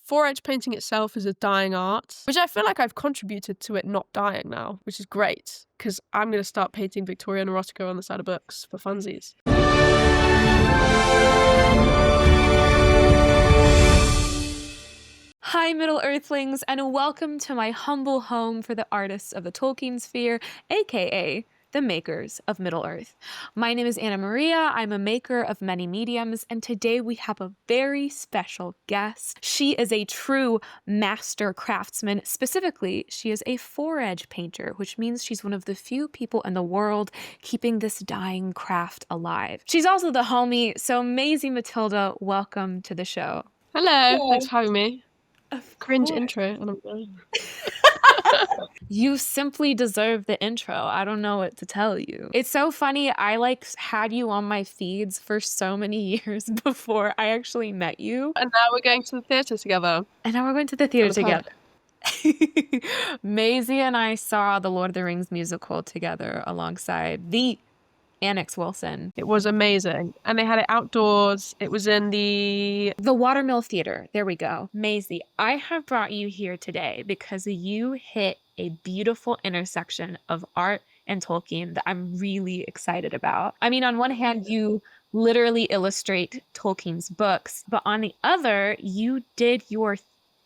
fore-edge painting itself is a dying art, which I feel like I've contributed to it not dying now, which is great, because I'm going to start painting Victorian erotica on the side of books for funsies. Hi, Middle Earthlings, and welcome to my humble home for the artists of the Tolkien sphere, aka the makers of Middle Earth. My name is María. I'm a maker of many mediums, and today we have a very special guest. She is a true master craftsman. Specifically, she is a fore-edge painter, which means she's one of the few people in the world keeping this dying craft alive. She's also the homie, so Maisie Matilda, welcome to the show. Hello, thanks for having me. Cringe course. intro. And I'm You simply deserve the intro. I don't know what to tell you. It's so funny. I had you on my feeds for so many years before I actually met you. And now we're going to the theatre together. Maisie and I saw the Lord of the Rings musical together alongside the Annex Wilson. It was amazing. And they had it outdoors. It was in the Watermill Theater. There we go. Maisie, I have brought you here today because you hit a beautiful intersection of art and Tolkien that I'm really excited about. I mean, on one hand, you literally illustrate Tolkien's books, but on the other, you did your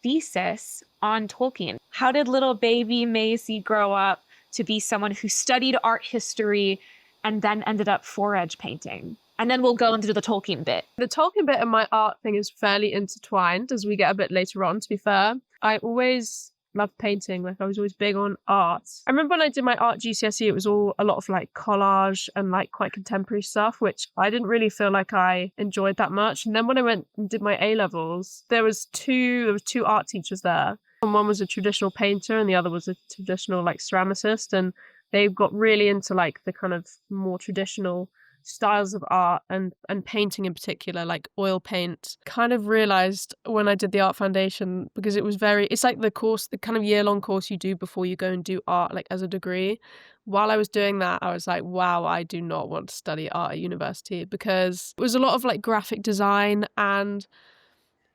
thesis on Tolkien. How did little baby Maisie grow up to be someone who studied art history and then ended up fore-edge painting? And then we'll go into the Tolkien bit. The Tolkien bit and my art thing is fairly intertwined as we get a bit later on, to be fair. I always loved painting. I was always big on art. I remember when I did my art GCSE, it was all a lot of collage and quite contemporary stuff, which I didn't really feel like I enjoyed that much. And then when I went and did my A-levels, there was two art teachers there. And one was a traditional painter and the other was a traditional ceramicist. And they got really into the kind of more traditional styles of art and painting in particular, like oil paint. Kind of realized when I did the art foundation, because it's like the kind of year-long course you do before you go and do art as a degree. While I was doing that, I was like, wow, I do not want to study art at university, because it was a lot of graphic design and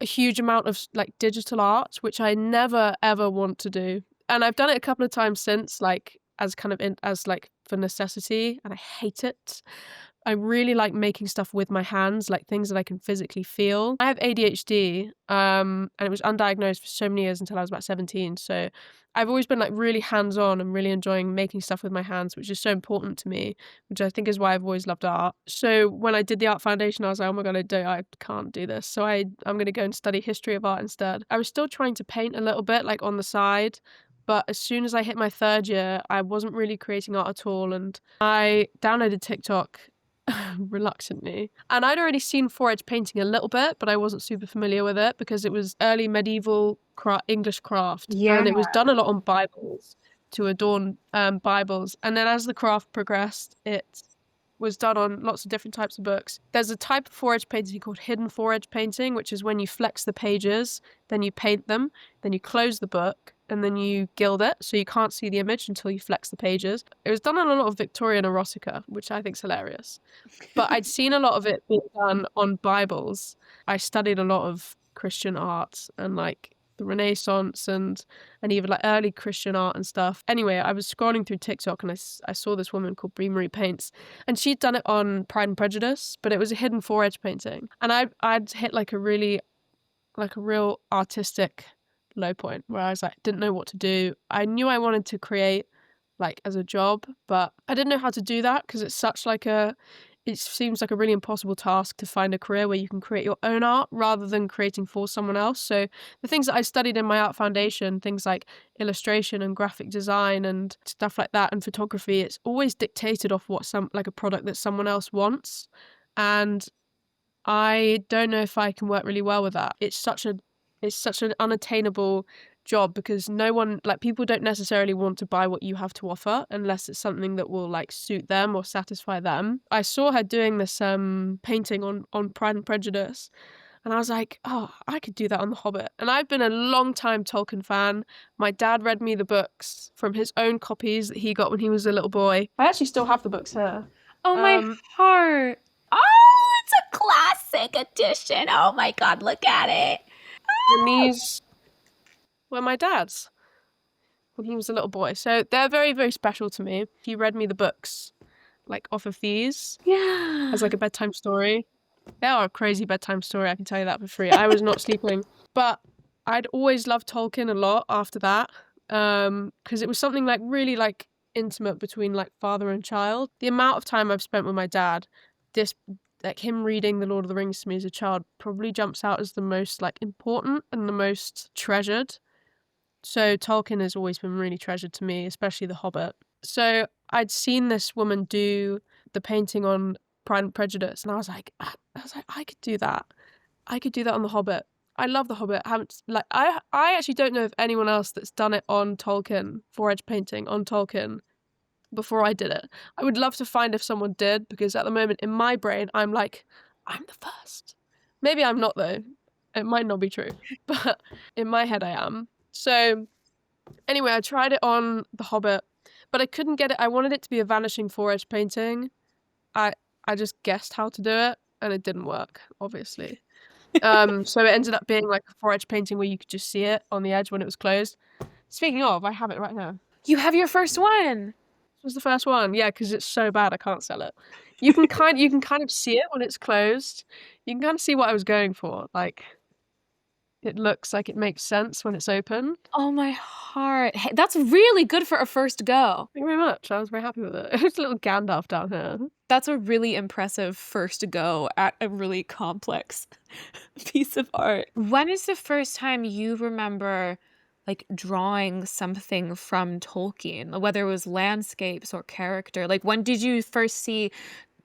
a huge amount of digital art, which I never ever want to do. And I've done it a couple of times since, for necessity, and I hate it. I really like making stuff with my hands, things that I can physically feel. I have ADHD, and it was undiagnosed for so many years until I was about 17. So I've always been really hands-on and really enjoying making stuff with my hands, which is so important to me, which I think is why I've always loved art. So when I did the art foundation, I was like, oh my God, I can't do this. So I'm going to go and study history of art instead. I was still trying to paint a little bit, on the side. But as soon as I hit my third year, I wasn't really creating art at all. And I downloaded TikTok reluctantly. And I'd already seen fore-edge painting a little bit, but I wasn't super familiar with it because it was early medieval English craft. Yeah. And it was done a lot on Bibles to adorn Bibles. And then as the craft progressed, it was done on lots of different types of books. There's a type of fore-edge painting called hidden fore-edge painting, which is when you flex the pages, then you paint them, then you close the book, and then you gild it, so you can't see the image until you flex the pages. It was done on a lot of Victorian erotica, which I think is hilarious. But I'd seen a lot of it being done on Bibles. I studied a lot of Christian art and the Renaissance and even early Christian art and stuff. Anyway, I was scrolling through TikTok and I saw this woman called Brie Marie Paints, and she'd done it on Pride and Prejudice, but it was a hidden fore-edge painting. And I'd hit a real artistic low point where I was didn't know what to do. I knew I wanted to create as a job, but I didn't know how to do that because it's such it seems like a really impossible task to find a career where you can create your own art rather than creating for someone else. So the things that I studied in my art foundation, things like illustration and graphic design and stuff like that and photography, it's always dictated off what a product that someone else wants. And I don't know if I can work really well with that. It's such an unattainable job because no one, people don't necessarily want to buy what you have to offer unless it's something that will suit them or satisfy them. I saw her doing this painting on Pride and Prejudice, and I was like, oh, I could do that on The Hobbit. And I've been a long time Tolkien fan. My dad read me the books from his own copies that he got when he was a little boy. I actually still have the books here. Oh, my heart. Oh, it's a classic edition. Oh my God, look at it. And these were my dad's when he was a little boy. So they're very, very special to me. He read me the books, like, off of these Yeah. as, like, a bedtime story. They are a crazy bedtime story, I can tell you that for free. I was not sleeping. But I'd always loved Tolkien a lot after that, because it was something, like, really, like, intimate between, like, father and child. The amount of time I've spent with my dad, like, him reading The Lord of the Rings to me as a child probably jumps out as the most, like, important and the most treasured. So Tolkien has always been really treasured to me, especially The Hobbit. So I'd seen this woman do the painting on Pride and Prejudice, and I was like, I could do that. I could do that on The Hobbit. I love The Hobbit. I actually don't know of anyone else that's done it on Tolkien, fore-edge painting on Tolkien, before I did it. I would love to find if someone did, because at the moment in my brain, I'm like, I'm the first. Maybe I'm not, though. It might not be true, but in my head I am. So anyway, I tried it on The Hobbit, but I couldn't get it. I wanted it to be a vanishing fore-edge painting. I just guessed how to do it, and it didn't work, obviously. So it ended up being like a fore-edge painting where you could just see it on the edge when it was closed. Speaking of, I have it right now. You have your first one. This was the first one, yeah, because it's so bad I can't sell it. You can kind of see it when it's closed. You can kind of see what I was going for. Like, it looks like it makes sense when it's open. Oh, my heart. Hey, that's really good for a first go. Thank you very much. I was very happy with it. It's a little Gandalf down here. That's a really impressive first go at a really complex piece of art. When is the first time you remember, like, drawing something from Tolkien, whether it was landscapes or character? Like, when did you first see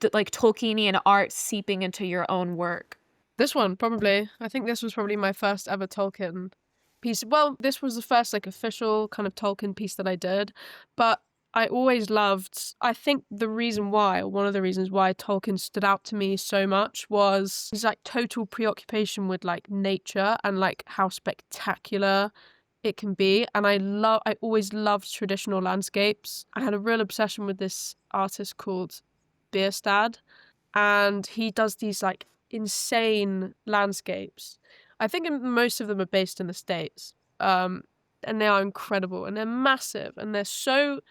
the, like, Tolkienian art seeping into your own work? This one, probably. I think this was probably my first ever Tolkien piece. Well, this was the first, like, official kind of Tolkien piece that I did. But I always loved, I think the reason why, or one of the reasons why Tolkien stood out to me so much was his, like, total preoccupation with, like, nature and, like, how spectacular it can be. And I always loved traditional landscapes. I had a real obsession with this artist called Bierstad, and he does these, like, insane landscapes. I think most of them are based in the States, and they are incredible, and they're massive, and they're so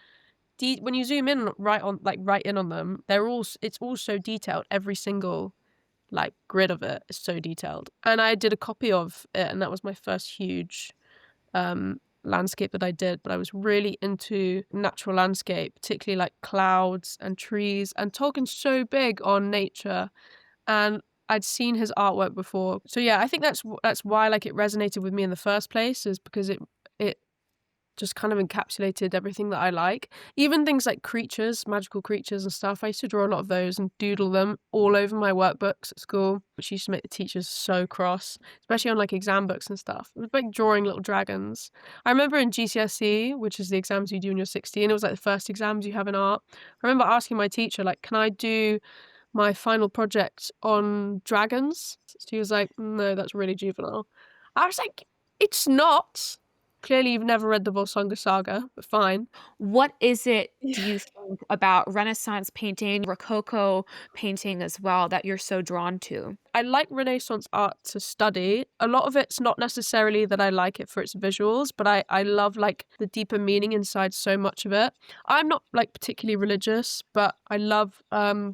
deep. When you zoom in right in on them, it's all so detailed. Every single, like, grid of it is so detailed. And I did a copy of it, and that was my first huge landscape that I did. But I was really into natural landscape, particularly like clouds and trees, and Tolkien's so big on nature, and I'd seen his artwork before. So yeah, I think that's why, like, it resonated with me in the first place, is because it just kind of encapsulated everything that I like. Even things like creatures, magical creatures and stuff. I used to draw a lot of those and doodle them all over my workbooks at school, which used to make the teachers so cross, especially on, like, exam books and stuff. It was like drawing little dragons. I remember in GCSE, which is the exams you do when you're 16, it was like the first exams you have in art. I remember asking my teacher, like, can I do my final project on dragons? She was like, no, that's really juvenile. I was like, it's not. Clearly you've never read the Volsunga Saga, but fine. What is it, do you think, about Renaissance painting, Rococo painting as well, that you're so drawn to? I like Renaissance art to study. A lot of it's not necessarily that I like it for its visuals, but I love, like, the deeper meaning inside so much of it. I'm not, like, particularly religious, but I love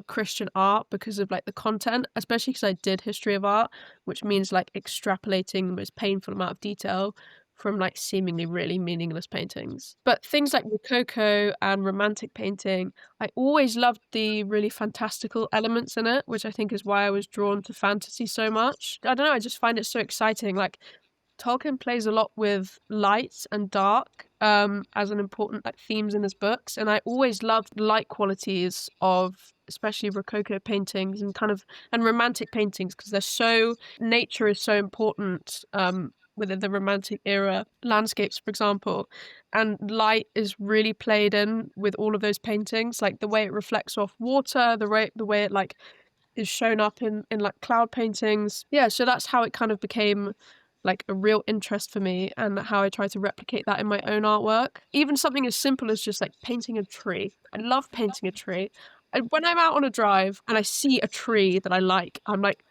Christian art because of, like, the content, especially because I did history of art, which means, like, extrapolating the most painful amount of detail from, like, seemingly really meaningless paintings. But things like Rococo and Romantic painting, I always loved the really fantastical elements in it, which I think is why I was drawn to fantasy so much. I don't know, I just find it so exciting. Like, Tolkien plays a lot with light and dark as an important, like, themes in his books, and I always loved light qualities of especially Rococo paintings and Romantic paintings, because nature is so important within the Romantic era landscapes, for example, and light is really played in with all of those paintings, like the way it reflects off water, the way it, like, is shown up in like cloud paintings. Yeah, so that's how it kind of became, like, a real interest for me, and how I try to replicate that in my own artwork. Even something as simple as just, like, painting a tree. I love painting a tree. And when I'm out on a drive and I see a tree that I like, I'm like,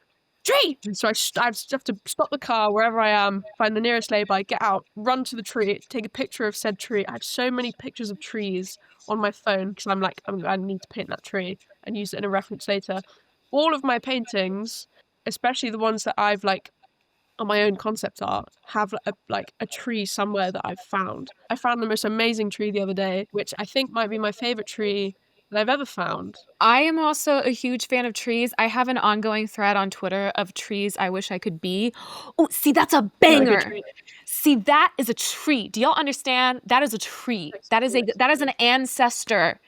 tree. And so I have to stop the car wherever I am, find the nearest lay-by, get out, run to the tree, take a picture of said tree. I have so many pictures of trees on my phone because I'm like, I need to paint that tree and use it in a reference later. All of my paintings, especially the ones that I've like on my own concept art, have a tree somewhere that I've found. I found the most amazing tree the other day, which I think might be my favorite tree that I've ever found. I am also a huge fan of trees. I have an ongoing thread on Twitter of trees I wish I could be. Oh, see, that's a banger. See, that is a tree. Do y'all understand? That is a tree. That is an ancestor.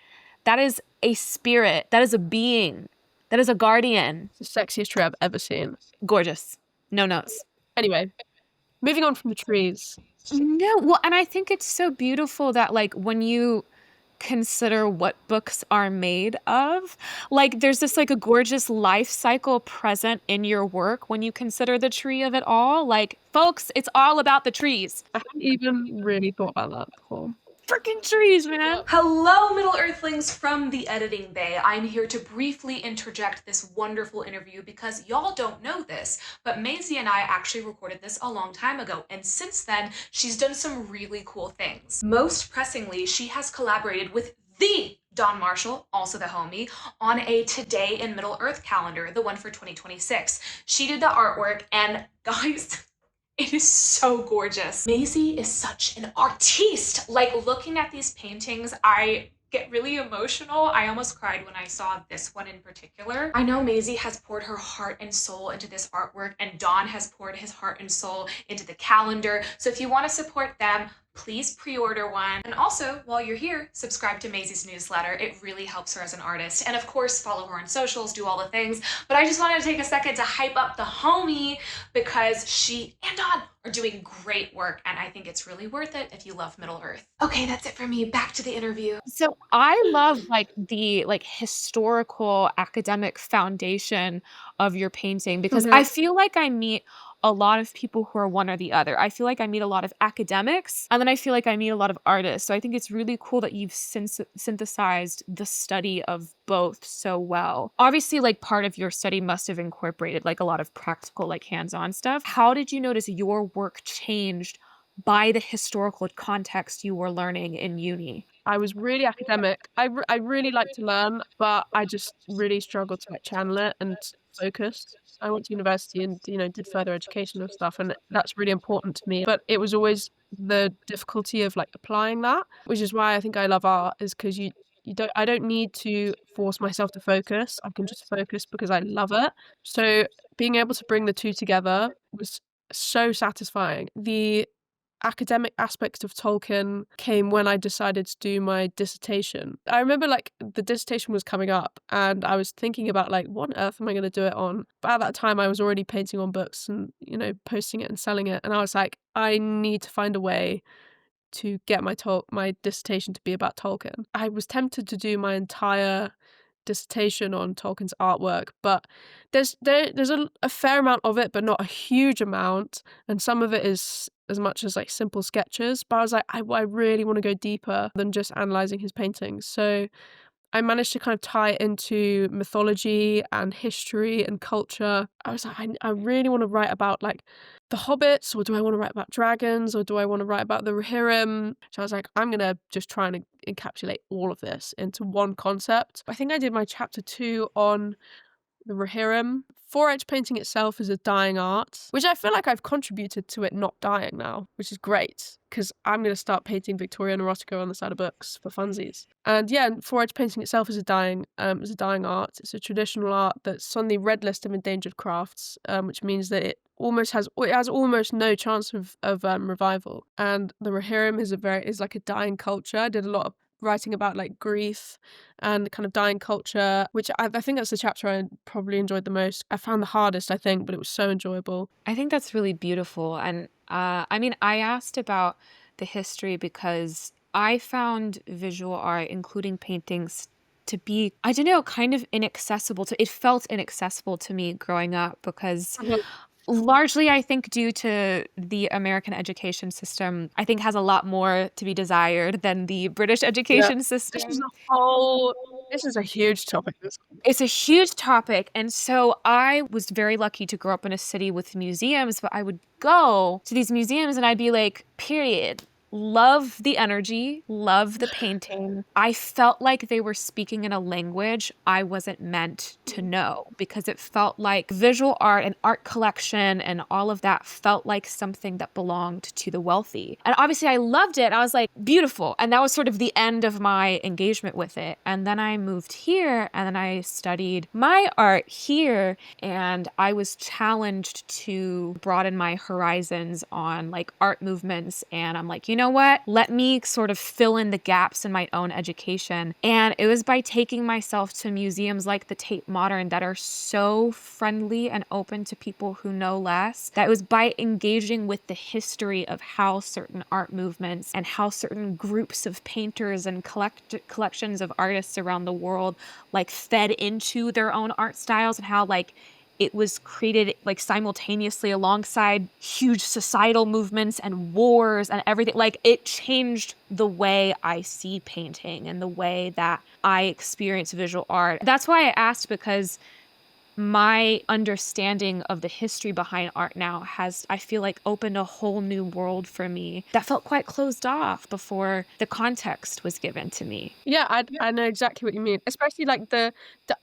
That is a spirit. That is a being. That is a guardian. It's the sexiest tree I've ever seen. Gorgeous. No notes. Anyway, moving on from the trees. No, well, and I think it's so beautiful that like when you consider what books are made of, like there's this like a gorgeous life cycle present in your work when you consider the tree of it all. Like, folks, it's all about the trees. I haven't even really thought about that before. Freaking trees, man. Hello, Middle Earthlings from the editing bay. I'm here to briefly interject this wonderful interview because y'all don't know this, but Maisie and I actually recorded this a long time ago, and since then, she's done some really cool things. Most pressingly, she has collaborated with the Don Marshall, also the homie, on a Today in Middle Earth calendar, the one for 2026. She did the artwork, and guys, it is so gorgeous. Maisie is such an artiste. Like, looking at these paintings, I get really emotional. I almost cried when I saw this one in particular. I know Maisie has poured her heart and soul into this artwork, and Don has poured his heart and soul into the calendar. So if you want to support them, please pre-order one. And also, while you're here, subscribe to Maisie's newsletter. It really helps her as an artist. And of course, follow her on socials, do all the things. But I just wanted to take a second to hype up the homie because she and Don are doing great work. And I think it's really worth it if you love Middle Earth. Okay, that's it for me. Back to the interview. So I love like the like historical academic foundation of your painting because I feel like I meet a lot of people who are one or the other. I feel like I meet a lot of academics, and then I feel like I meet a lot of artists. So I think it's really cool that you've synthesized the study of both so well. Obviously, like part of your study must have incorporated like a lot of practical, like hands-on stuff. How did you notice your work changed by the historical context you were learning in uni? I was really academic. I really like to learn, but I just really struggled to like channel it and focus. I went to university and, did further education and stuff, and that's really important to me. But it was always the difficulty of like applying that, which is why I think I love art, is because I don't need to force myself to focus. I can just focus because I love it. So being able to bring the two together was so satisfying. The academic aspect of Tolkien came when I decided to do my dissertation. I remember like the dissertation was coming up and I was thinking about like, what on earth am I going to do it on? But at that time I was already painting on books and, posting it and selling it. And I was like, I need to find a way to get my dissertation to be about Tolkien. I was tempted to do my entire dissertation on Tolkien's artwork, but there's a fair amount of it, but not a huge amount, and some of it is as much as like simple sketches. But I was like, I really want to go deeper than just analyzing his paintings. So I managed to kind of tie it into mythology and history and culture. I was like, I really want to write about like the hobbits, or do I want to write about dragons, or do I want to write about the Rohirrim? So I was like, I'm going to just try and encapsulate all of this into one concept. I think I did my chapter 2 on the Rohirrim. Fore-edge painting itself is a dying art, which I feel like I've contributed to it not dying now, which is great, because I'm going to start painting Victorian erotica on the side of books for funsies. And yeah, fore-edge painting itself is a dying art. It's a traditional art that's on the red list of endangered crafts, which means that it has almost no chance of revival. And the Rohirrim is like a dying culture. I did a lot of writing about like grief and kind of dying culture, which I think that's the chapter I probably enjoyed the most. I found the hardest, I think, but it was so enjoyable. I think that's really beautiful. And I asked about the history because I found visual art, including paintings, to be, kind of inaccessible. It felt inaccessible to me growing up because Largely, I think due to the American education system, I think has a lot more to be desired than the British education system. This is a huge topic. It's a huge topic. And so I was very lucky to grow up in a city with museums, but I would go to these museums and I'd be like, period. Love the energy, love the painting. I felt like they were speaking in a language I wasn't meant to know because it felt like visual art and art collection and all of that felt like something that belonged to the wealthy. And obviously I loved it. I was like, beautiful. And that was sort of the end of my engagement with it. And then I moved here and then I studied my art here and I was challenged to broaden my horizons on like art movements. And I'm like, you know what? Let me sort of fill in the gaps in my own education. And it was by taking myself to museums like the Tate Modern that are so friendly and open to people who know less. That was by engaging with the history of how certain art movements and how certain groups of painters and collections of artists around the world like fed into their own art styles and how like it was created like simultaneously alongside huge societal movements and wars and everything. Like it changed the way I see painting and the way that I experience visual art. That's why I asked, because my understanding of the history behind art now has, I feel like, opened a whole new world for me that felt quite closed off before the context was given to me. Yeah, I know exactly what you mean. Especially like the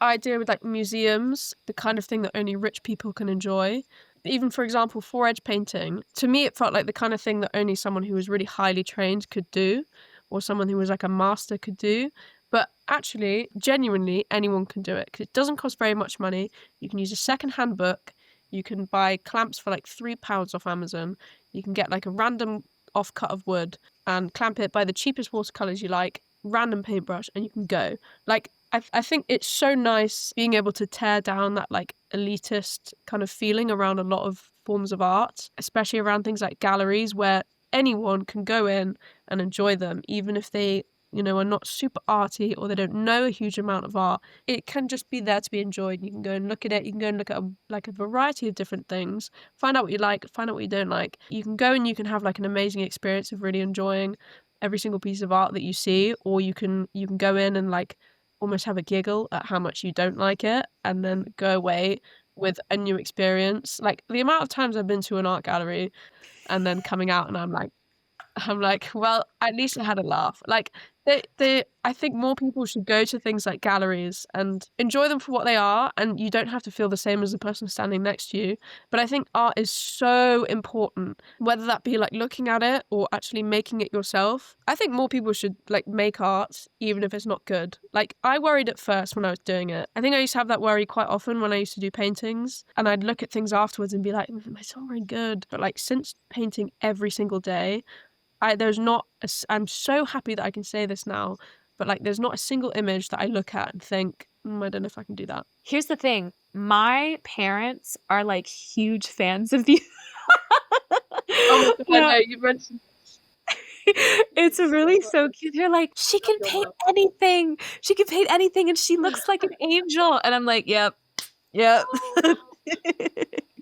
idea with like museums, the kind of thing that only rich people can enjoy. Even, for example, fore-edge painting, to me it felt like the kind of thing that only someone who was really highly trained could do, or someone who was like a master could do. But actually, genuinely, anyone can do it because it doesn't cost very much money. You can use a second-hand book. You can buy clamps for like £3 off Amazon. You can get like a random off-cut of wood and clamp it by the cheapest watercolours you like, random paintbrush, and you can go. Like, I think it's so nice being able to tear down that like elitist kind of feeling around a lot of forms of art, especially around things like galleries where anyone can go in and enjoy them, even if they are not super arty or they don't know a huge amount of art. It can just be there to be enjoyed. You can go and look at it. You can go and look at a variety of different things, find out what you like, find out what you don't like. You can go and you can have like an amazing experience of really enjoying every single piece of art that you see, or you can go in and like almost have a giggle at how much you don't like it and then go away with a new experience. Like the amount of times I've been to an art gallery and then coming out and I'm like, well, at least I had a laugh. Like, I think more people should go to things like galleries and enjoy them for what they are, and you don't have to feel the same as the person standing next to you. But I think art is so important, whether that be like looking at it or actually making it yourself. I think more people should like make art, even if it's not good. Like, I worried at first when I was doing it. I think I used to have that worry quite often when I used to do paintings, and I'd look at things afterwards and be like, it's not very good. But like, since painting every single day, I'm so happy that I can say this now, but like there's not a single image that I look at and think, I don't know if I can do that. Here's the thing. My parents are like huge fans of you. Oh my God, no, you mentioned it's really so cute. They're like, she can paint anything. She can paint anything and she looks like an angel. And I'm like, yep.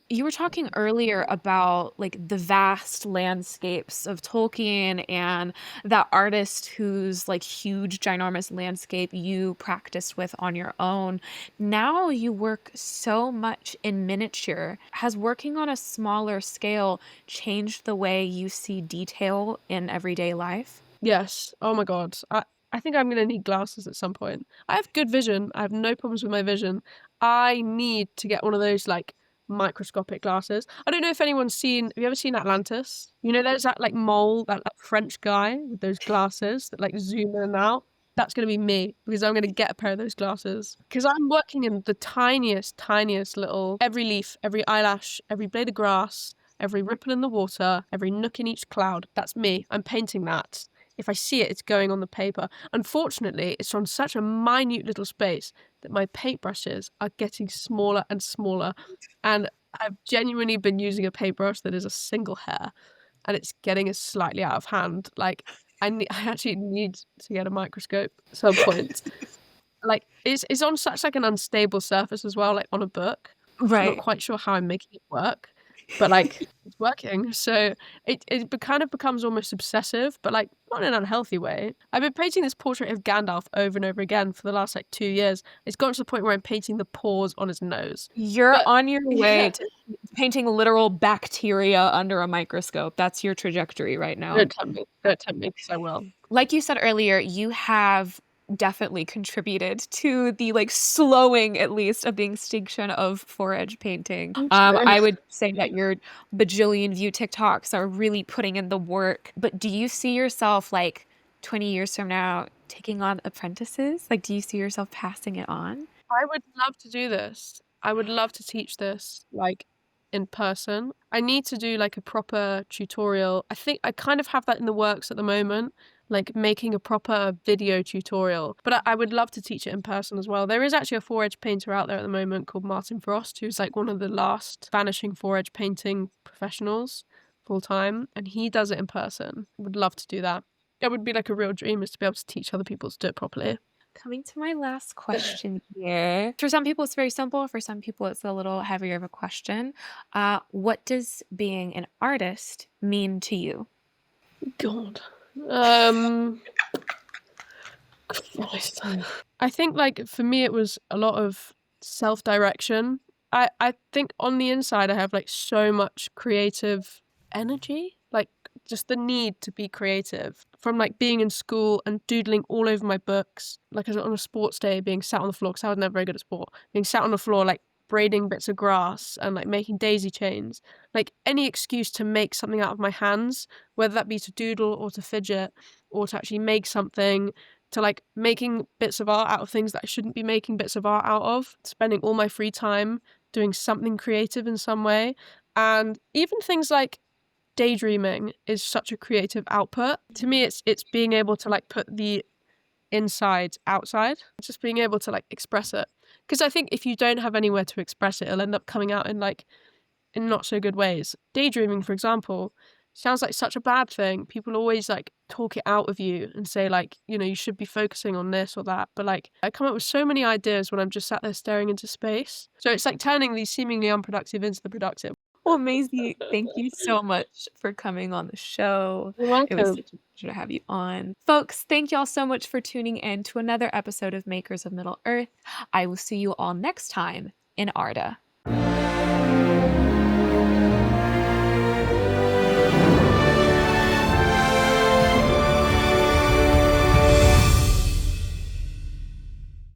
You were talking earlier about like the vast landscapes of Tolkien and that artist whose like huge, ginormous landscape you practiced with on your own. Now you work so much in miniature. Has working on a smaller scale changed the way you see detail in everyday life? Yes. Oh my God. I think I'm going to need glasses at some point. I have good vision. I have no problems with my vision. I need to get one of those like microscopic glasses. I don't know if anyone's seen, have you ever seen Atlantis? There's that like mole, that like French guy with those glasses that like zoom in and out. That's going to be me, because I'm going to get a pair of those glasses, because I'm working in the tiniest little, every leaf, every eyelash, every blade of grass, every ripple in the water, every nook in each cloud. That's me. I'm painting that. If I see it, it's going on the paper. Unfortunately, it's on such a minute little space that my paintbrushes are getting smaller and smaller. And I've genuinely been using a paintbrush that is a single hair, and it's getting slightly out of hand. Like, I actually need to get a microscope at some point. Like, it's on such like an unstable surface as well, like on a book. Right. I'm not quite sure how I'm making it work. but like it's working. So it kind of becomes almost obsessive, but like not in an unhealthy way. I've been painting this portrait of Gandalf over and over again for the last like 2 years. It's gotten to the point where I'm painting the pores on his nose. You're But on your way yeah, to painting literal bacteria under a microscope. That's your trajectory right now. don't tempt me. Don't tempt me because I will. Like you said earlier, you have definitely contributed to the like slowing, at least, of the extinction of fore-edge painting. I would say that your bajillion view TikToks are really putting in the work. But do you see yourself like 20 years from now taking on apprentices? Like, do you see yourself passing it on? I would love to do this. I would love to teach this like in person. I need to do like a proper tutorial. I think I kind of have that in the works at the moment, like making a proper video tutorial. But I would love to teach it in person as well. There is actually a fore-edge painter out there at the moment called Martin Frost, who's like one of the last vanishing fore-edge painting professionals full time, and he does it in person. Would love to do that. It would be like a real dream, is to be able to teach other people to do it properly. Coming to my last question here. For some people, it's very simple. For some people, it's a little heavier of a question. What does being an artist mean to you? God. Christ. I think like for me it was a lot of self-direction. I think on the inside I have like so much creative energy, like just the need to be creative from like being in school and doodling all over my books, like on a sports day being sat on the floor because I was never very good at sport, being sat on the floor like braiding bits of grass and like making daisy chains, like any excuse to make something out of my hands, whether that be to doodle or to fidget or to actually make something, to like making bits of art out of things that I shouldn't be making bits of art out of, spending all my free time doing something creative in some way. And even things like daydreaming is such a creative output. To me, it's being able to like put the inside outside, just being able to like express it. Because I think if you don't have anywhere to express it, it'll end up coming out in like in not so good ways. Daydreaming, for example, sounds like such a bad thing. People always like talk it out of you and say like, you know, you should be focusing on this or that. But like I come up with so many ideas when I'm just sat there staring into space. So it's like turning these seemingly unproductive into the productive. Well, Maisie, thank you so much for coming on the show. You're It was welcome. such a pleasure to have you on. Folks, thank y'all so much for tuning in to another episode of Makers of Middle Earth. I will see you all next time in Arda.